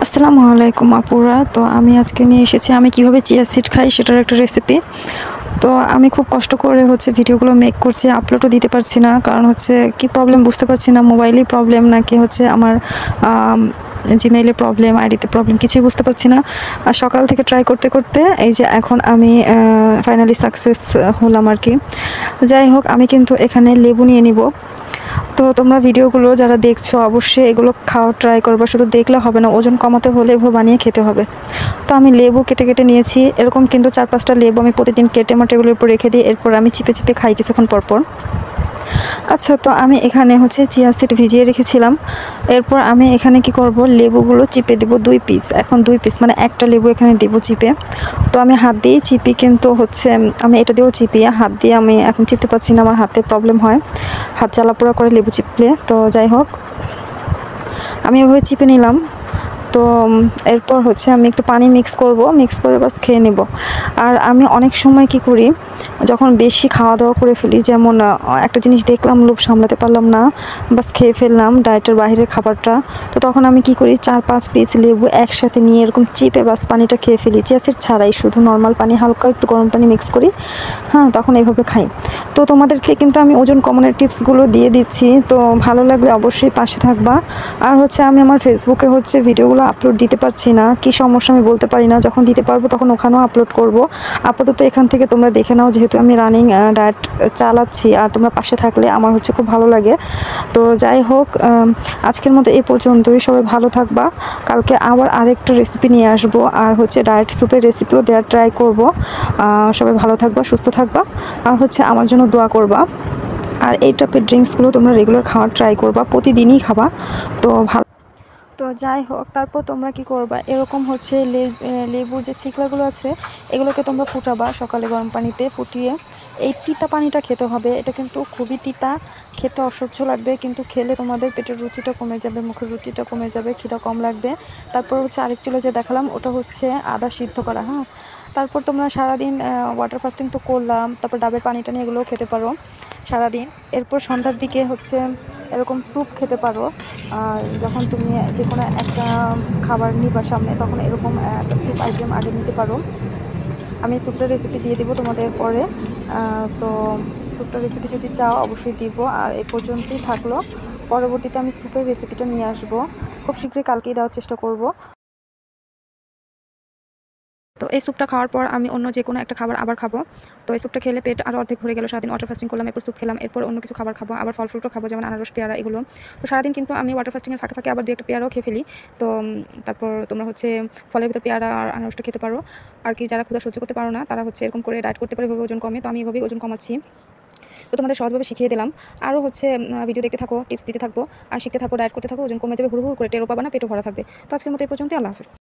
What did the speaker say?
আসসালামু আলাইকুম আপুরা। তো আমি আজকে নিয়ে এসেছি আমি কিভাবে চিয়া সিড খাই সেটার একটা রেসিপি। তো আমি খুব কষ্ট করে ভিডিওগুলো মেক করছি, আপলোডও দিতে পারছি না, কারণ কি প্রবলেম বুঝতে পারছি না, মোবাইলেই প্রবলেম নাকি আমার জিমেইলের প্রবলেম, আইডিতে প্রবলেম, কিছুই বুঝতে পারছি না। আর সকাল থেকে ট্রাই করতে করতে এই যে এখন আমি ফাইনালি সাকসেস হলাম আর কি। যাই হোক, আমি কিন্তু এখানে লেবু নিয়ে নিব। তো তোমরা ভিডিওগুলো যারা দেখছো অবশ্যই এগুলো খাওয়া ট্রাই করবে, শুধু দেখলে হবে না, ওজন কমাতে হলে এভাবে বানিয়ে খেতে হবে। তো আমি লেবু কেটে কেটে নিয়েছি, এরকম কিন্তু 4-5টা লেবু আমি প্রতিদিন কেটে আমার টেবিলের উপর রেখে দিই, এরপর আমি চিপে চিপে খাই কিছুক্ষণ পর পর। আচ্ছা, তো আমি এখানে চিয়া সিড ভিজিয়ে রেখেছিলাম। এরপর আমি এখানে কি করব, লেবুগুলো চিপে দেব 2 পিস। এখন 2 পিস মানে একটা লেবু এখানে দেব চিপে। তো আমি হাত দিয়েই চিপি, কিন্তু আমি এটা দিয়েও চিপি, হাত দিয়ে আমি এখন চিপতে পারছি না, আমার হাতে প্রবলেম হয়, হাত জ্বালাপোড়া করে লেবু চিপলে। তো যাই হোক, আমি এভাবে চিপে নিলাম। তো এরপর আমি একটু পানি মিক্স করে বাস খেয়ে নেব। আর আমি অনেক সময় কি করি, যখন বেশি খাওয়া দাওয়া করে ফেলি, যেমন একটা জিনিস দেখলাম, লোভ সামলাতে পারলাম না, বাস খেয়ে ফেললাম ডায়েটের বাইরের খাবারটা, তো তখন আমি কি করি, 4-5 পিস লেবু একসাথে নিয়ে এরকম চিপে বাস পানিটা খেয়ে ফেলি, চিয়া সিড ছাড়াই, শুধু নর্মাল পানি, হালকা একটু গরম পানি মিক্স করি, হ্যাঁ, তখন এইভাবে খাই। তো তোমাদেরকে কিন্তু আমি ওজন কমানোর টিপসগুলো দিয়ে দিচ্ছি, তো ভালো লাগলে অবশ্যই পাশে থাকবা। আর আমি আমার ফেসবুকে ভিডিওগুলো আপলোড দিতে পারছি না, কি সমস্যা আমি বলতে পারি না, যখন দিতে পারবো তখন ওখানেও আপলোড করব। আপাতত এখান থেকে তোমরা দেখে নাও, যেহেতু আমি রানিং ডায়েট চালাচ্ছি, আর তোমরা পাশে থাকলে আমার খুব ভালো লাগে। তো যাই হোক, আজকের মতো এই পর্যন্তই, সবাই ভালো থাকবা। কালকে আবার আরেকটা রেসিপি নিয়ে আসবো, আর ডায়েট স্যুপের রেসিপিও দেওয়ার ট্রাই করব। সবাই ভালো থাকবা, সুস্থ থাকবা, আর আমার জন্য দোয়া করবা। আর এই টাইপের ড্রিঙ্কসগুলো তোমরা রেগুলার খাওয়ার ট্রাই করবা, প্রতিদিনই খাবা। তো ভালো। তো যাই হোক, তারপর তোমরা কি করবা, এরকম লেবুর যে ছিকলাগুলো আছে, এগুলোকে তোমরা ফুটাবা সকালে গরম পানিতে ফুটিয়ে। এই তিতা পানিটা খেতে হবে, এটা কিন্তু খুবই তিতা, খেতে অসহ্য লাগবে, কিন্তু খেলে তোমাদের পেটের রুচিটা কমে যাবে, মুখের রুচিটা কমে যাবে, খিদা কম লাগবে। তারপর আরেক চুলে যে দেখালাম, ওটা আদা সিদ্ধ করা, হ্যাঁ। তারপর তোমরা সারাদিন ওয়াটার ফাস্টিং তো করলাম, তারপর ডাবের পানিটা নিয়ে এগুলোও খেতে পারো সারাদিন। এরপর সন্ধ্যার দিকে এরকম স্যুপ খেতে পারো। আর যখন তুমি যে কোনো একটা খাবার নিবা সামনে, তখন এরকম একটা স্যুপ আইটেম আগে নিতে পারো। আমি স্যুপটার রেসিপি দিয়ে দিব তোমাদের পরে। তো স্যুপটার রেসিপি যদি চাও অবশ্যই দিব। আর এই পর্যন্তই থাকলো, পরবর্তীতে আমি স্যুপের রেসিপিটা নিয়ে আসবো, খুব শীঘ্রই কালকেই দেওয়ার চেষ্টা করব। তো এই স্যুপটা খাওয়ার পর আমি অন্য যে কোনো একটা খাবার আবার খাবো। তো এই স্যুপটা খেলে পেট আরও অর্ধেক ভরে গেল, সারাদিন ওয়াটার ফাস্টিং করলাম, এরপর স্যুপ খেলাম, এরপর অন্য কিছু খাবার খাবো, আবার ফল ফ্রুটও খাবো, যেমন আনারস, পেয়ারা, এগুলো। তো সারাদিন কিন্তু আমি ওয়াটার ফাস্টিংয়ের ফাঁকে ফাঁকে আবার 2-1টা পেয়ারাও খেয়ে ফেলি। তো তারপর তোমরা ফলের ভিতর পেয়ারা আর আনারসটা খেতে পারো। আর কি, যারা ক্ষুধা সহ্য করতে পারো না, তারা এরকম করে ডায়েট করতে পারে, এভাবে ওজন কমে। তো আমি এভাবেই ওজন কমাচ্ছি। তো তোমাদের সহজভাবে শিখিয়ে দিলাম। আরও ভিডিও দেখতে থাকো, টিপস দিতে থাকবো, আর শিখতে থাকো, ডায়েট করতে থাকো, ওজন কমে যাবে, হুড় হুড় করে, টেরও পাবা না, পেটও ভরা থাকবে। তো আজকের মতো এই পর্যন্ত, আল্লাহ হাফেজ।